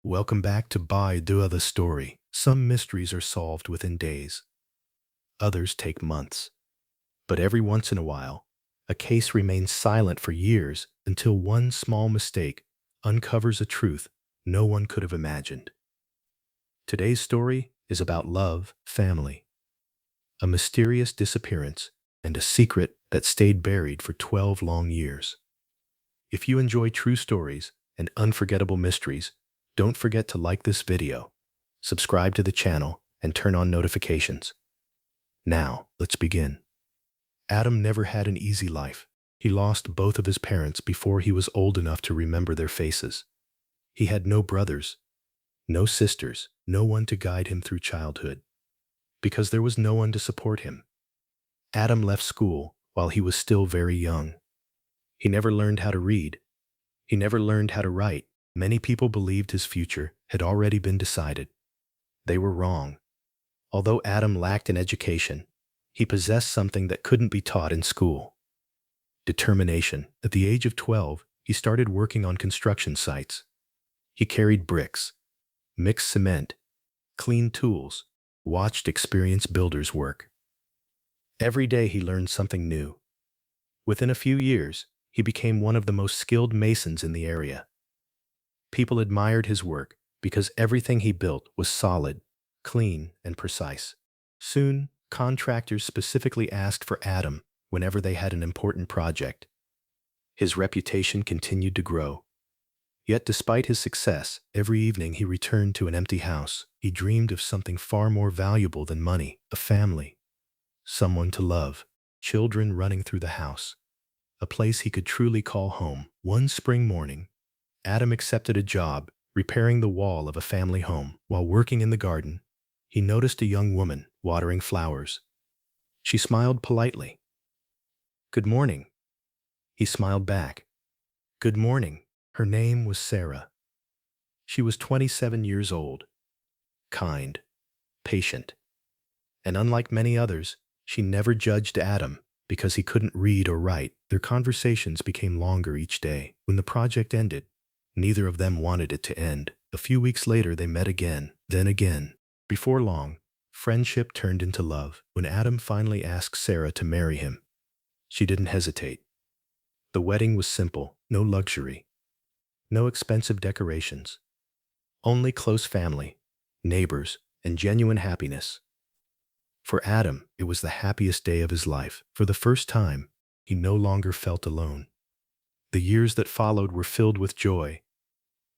Welcome back to Bai Dua the Story. Some mysteries are solved within days, others take months. But every once in a while, a case remains silent for years until one small mistake uncovers a truth no one could have imagined. Today's story is about love, family, a mysterious disappearance, and a secret that stayed buried for 12 long years. If you enjoy true stories and unforgettable mysteries, don't forget to like this video, subscribe to the channel, and turn on notifications. Now, let's begin. Adam never had an easy life. He lost both of his parents before he was old enough to remember their faces. He had no brothers, no sisters, no one to guide him through childhood, because there was no one to support him. Adam left school while he was still very young. He never learned how to read. He never learned how to write. Many people believed his future had already been decided. They were wrong. Although Adam lacked an education, he possessed something that couldn't be taught in school: determination. At the age of 12, he started working on construction sites. He carried bricks, mixed cement, cleaned tools, watched experienced builders work. Every day he learned something new. Within a few years, he became one of the most skilled masons in the area. People admired his work because everything he built was solid, clean, and precise. Soon, contractors specifically asked for Adam whenever they had an important project. His reputation continued to grow. Yet despite his success, every evening he returned to an empty house. He dreamed of something far more valuable than money: a family, someone to love, children running through the house, a place he could truly call home. One spring morning, Adam accepted a job repairing the wall of a family home. While working in the garden, he noticed a young woman watering flowers. She smiled politely. "Good morning." He smiled back. "Good morning." Her name was Sarah. She was 27 years old, kind, patient, and unlike many others, she never judged Adam because he couldn't read or write. Their conversations became longer each day. When the project ended, neither of them wanted it to end. A few weeks later, they met again, then again. Before long, friendship turned into love. When Adam finally asked Sarah to marry him, she didn't hesitate. The wedding was simple: no luxury, no expensive decorations, only close family, neighbors, and genuine happiness. For Adam, it was the happiest day of his life. For the first time, he no longer felt alone. The years that followed were filled with joy.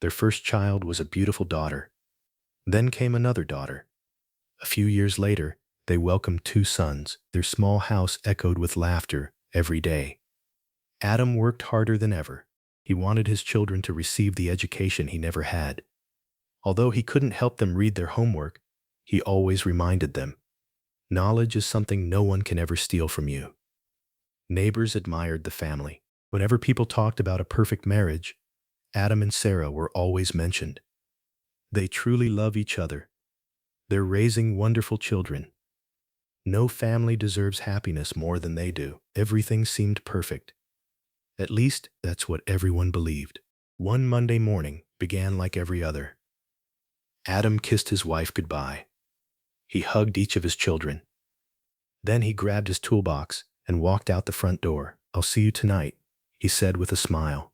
Their first child was a beautiful daughter. Then came another daughter. A few years later, they welcomed two sons. Their small house echoed with laughter every day. Adam worked harder than ever. He wanted his children to receive the education he never had. Although he couldn't help them read their homework, he always reminded them, knowledge is something no one can ever steal from you. Neighbors admired the family. Whenever people talked about a perfect marriage, Adam and Sarah were always mentioned. They truly love each other. They're raising wonderful children. No family deserves happiness more than they do. Everything seemed perfect. At least, that's what everyone believed. One Monday morning began like every other. Adam kissed his wife goodbye. He hugged each of his children. Then he grabbed his toolbox and walked out the front door. "I'll see you tonight," he said with a smile.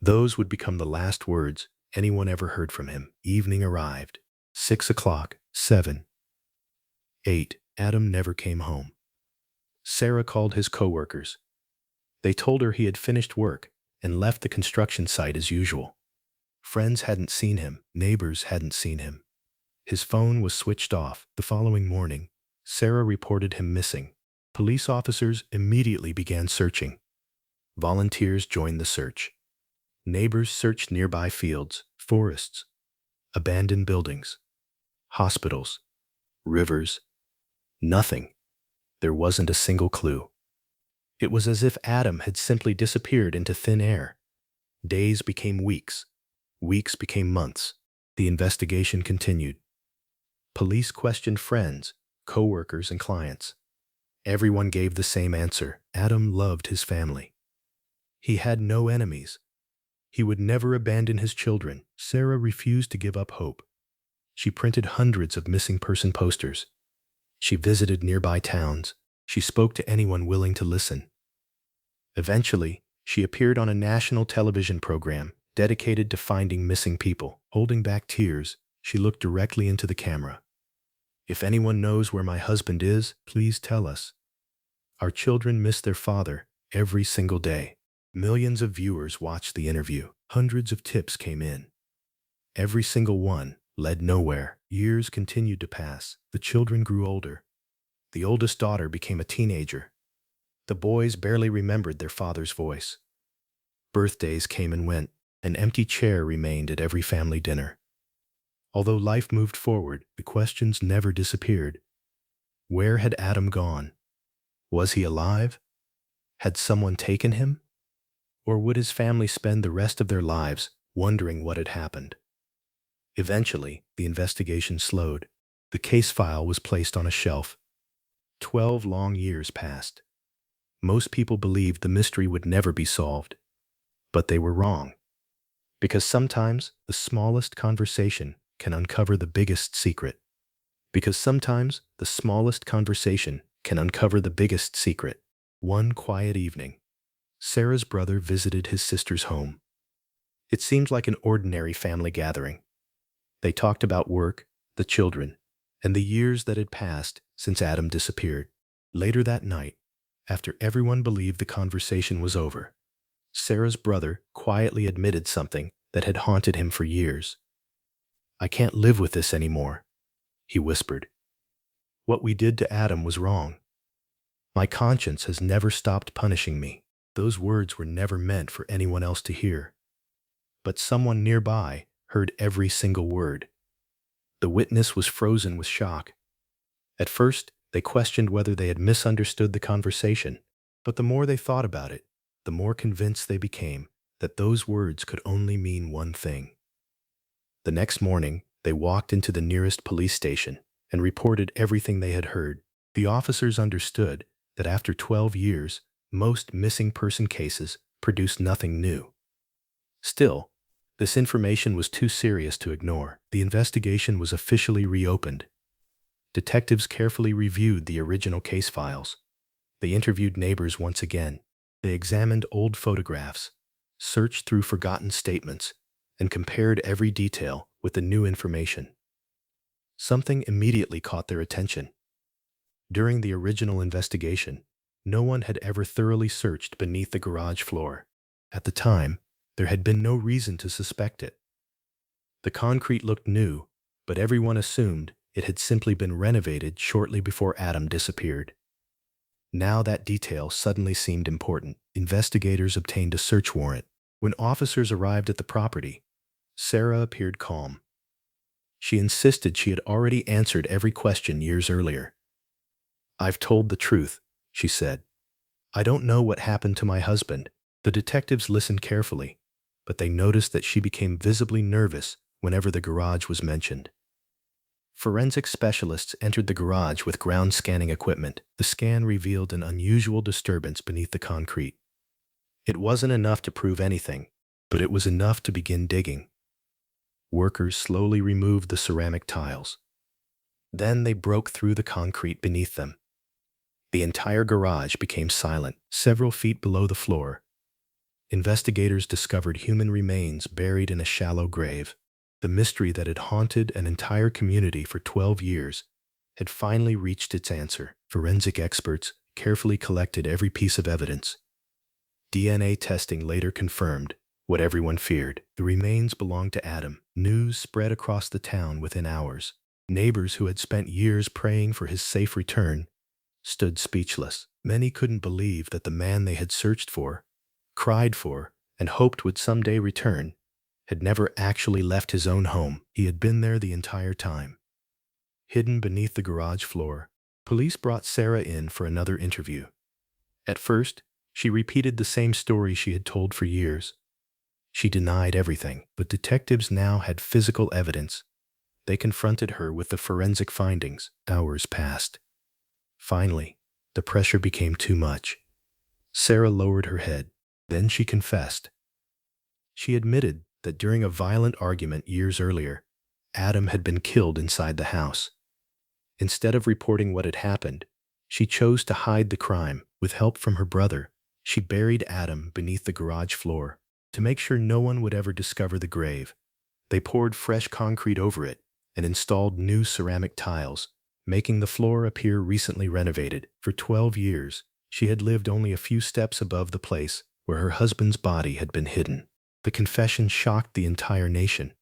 Those would become the last words anyone ever heard from him. Evening arrived. 6 o'clock, 7, 8. Adam never came home. Sarah called his coworkers. They told her he had finished work and left the construction site as usual. Friends hadn't seen him. Neighbors hadn't seen him. His phone was switched off. The following morning, Sarah reported him missing. Police officers immediately began searching. Volunteers joined the search. Neighbors searched nearby fields, forests, abandoned buildings, hospitals, rivers. Nothing. There wasn't a single clue. It was as if Adam had simply disappeared into thin air. Days became weeks. Weeks became months. The investigation continued. Police questioned friends, co-workers, and clients. Everyone gave the same answer: Adam loved his family. He had no enemies. He would never abandon his children. Sarah refused to give up hope. She printed hundreds of missing person posters. She visited nearby towns. She spoke to anyone willing to listen. Eventually, she appeared on a national television program dedicated to finding missing people. Holding back tears, she looked directly into the camera. "If anyone knows where my husband is, please tell us." Our children miss their father every single day. Millions of viewers watched the interview. Hundreds of tips came in. Every single one led nowhere. Years continued to pass. The children grew older. The oldest daughter became a teenager. The boys barely remembered their father's voice. Birthdays came and went. An empty chair remained at every family dinner. Although life moved forward, the questions never disappeared. Where had Adam gone? Was he alive? Had someone taken him? Or would his family spend the rest of their lives wondering what had happened? Eventually, the investigation slowed. The case file was placed on a shelf. 12 long years passed. Most people believed the mystery would never be solved. But they were wrong. Because sometimes the smallest conversation can uncover the biggest secret. Because sometimes the smallest conversation can uncover the biggest secret. One quiet evening, Sarah's brother visited his sister's home. It seemed like an ordinary family gathering. They talked about work, the children, and the years that had passed since Adam disappeared. Later that night, after everyone believed the conversation was over, Sarah's brother quietly admitted something that had haunted him for years. "I can't live with this anymore," he whispered. "What we did to Adam was wrong. My conscience has never stopped punishing me." Those words were never meant for anyone else to hear. But someone nearby heard every single word. The witness was frozen with shock. At first, they questioned whether they had misunderstood the conversation, but the more they thought about it, the more convinced they became that those words could only mean one thing. The next morning, they walked into the nearest police station and reported everything they had heard. The officers understood that after 12 years, most missing person cases produced nothing new. Still, this information was too serious to ignore. The investigation was officially reopened. Detectives carefully reviewed the original case files. They interviewed neighbors once again. They examined old photographs, searched through forgotten statements, and compared every detail with the new information. Something immediately caught their attention. During the original investigation, no one had ever thoroughly searched beneath the garage floor. At the time, there had been no reason to suspect it. The concrete looked new, but everyone assumed it had simply been renovated shortly before Adam disappeared. Now that detail suddenly seemed important. Investigators obtained a search warrant. When officers arrived at the property, Sarah appeared calm. She insisted she had already answered every question years earlier. "I've told the truth," she said. "I don't know what happened to my husband." The detectives listened carefully, but they noticed that she became visibly nervous whenever the garage was mentioned. Forensic specialists entered the garage with ground scanning equipment. The scan revealed an unusual disturbance beneath the concrete. It wasn't enough to prove anything, but it was enough to begin digging. Workers slowly removed the ceramic tiles. Then they broke through the concrete beneath them. The entire garage became silent. Several feet below the floor, investigators discovered human remains buried in a shallow grave. The mystery that had haunted an entire community for 12 years had finally reached its answer. Forensic experts carefully collected every piece of evidence. DNA testing later confirmed what everyone feared. The remains belonged to Adam. News spread across the town within hours. Neighbors who had spent years praying for his safe return stood speechless. Many couldn't believe that the man they had searched for, cried for, and hoped would someday return had never actually left his own home. He had been there the entire time. Hidden beneath the garage floor, police brought Sarah in for another interview. At first, she repeated the same story she had told for years. She denied everything, but detectives now had physical evidence. They confronted her with the forensic findings. Hours passed. Finally, the pressure became too much. Sarah lowered her head. Then she confessed. She admitted that during a violent argument years earlier, Adam had been killed inside the house. Instead of reporting what had happened, she chose to hide the crime. With help from her brother, she buried Adam beneath the garage floor. To make sure no one would ever discover the grave, they poured fresh concrete over it and installed new ceramic tiles, making the floor appear recently renovated. For 12 years, she had lived only a few steps above the place where her husband's body had been hidden. The confession shocked the entire nation.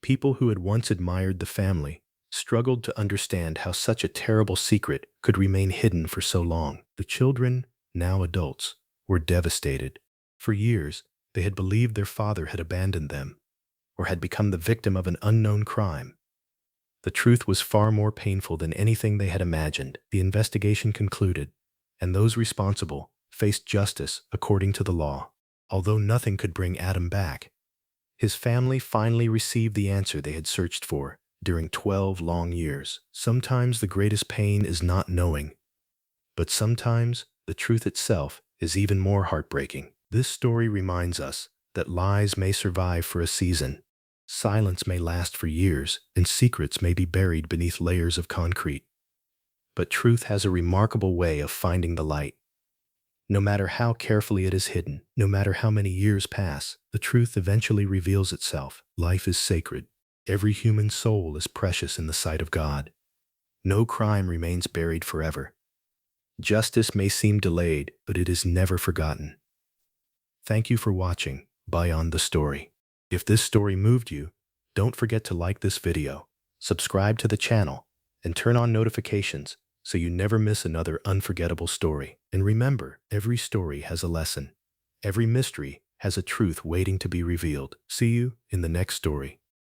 People who had once admired the family struggled to understand how such a terrible secret could remain hidden for so long. The children, now adults, were devastated. For years, they had believed their father had abandoned them or had become the victim of an unknown crime. The truth was far more painful than anything they had imagined. The investigation concluded, and those responsible faced justice according to the law. Although nothing could bring Adam back, his family finally received the answer they had searched for during 12 long years. Sometimes the greatest pain is not knowing, but sometimes the truth itself is even more heartbreaking. This story reminds us that lies may survive for a season, silence may last for years, and secrets may be buried beneath layers of concrete. But truth has a remarkable way of finding the light. No matter how carefully it is hidden, no matter how many years pass, the truth eventually reveals itself. Life is sacred. Every human soul is precious in the sight of God. No crime remains buried forever. Justice may seem delayed, but it is never forgotten. Thank you for watching Beyond the Story. If this story moved you, don't forget to like this video, subscribe to the channel, and turn on notifications so you never miss another unforgettable story. And remember, every story has a lesson. Every mystery has a truth waiting to be revealed. See you in the next story.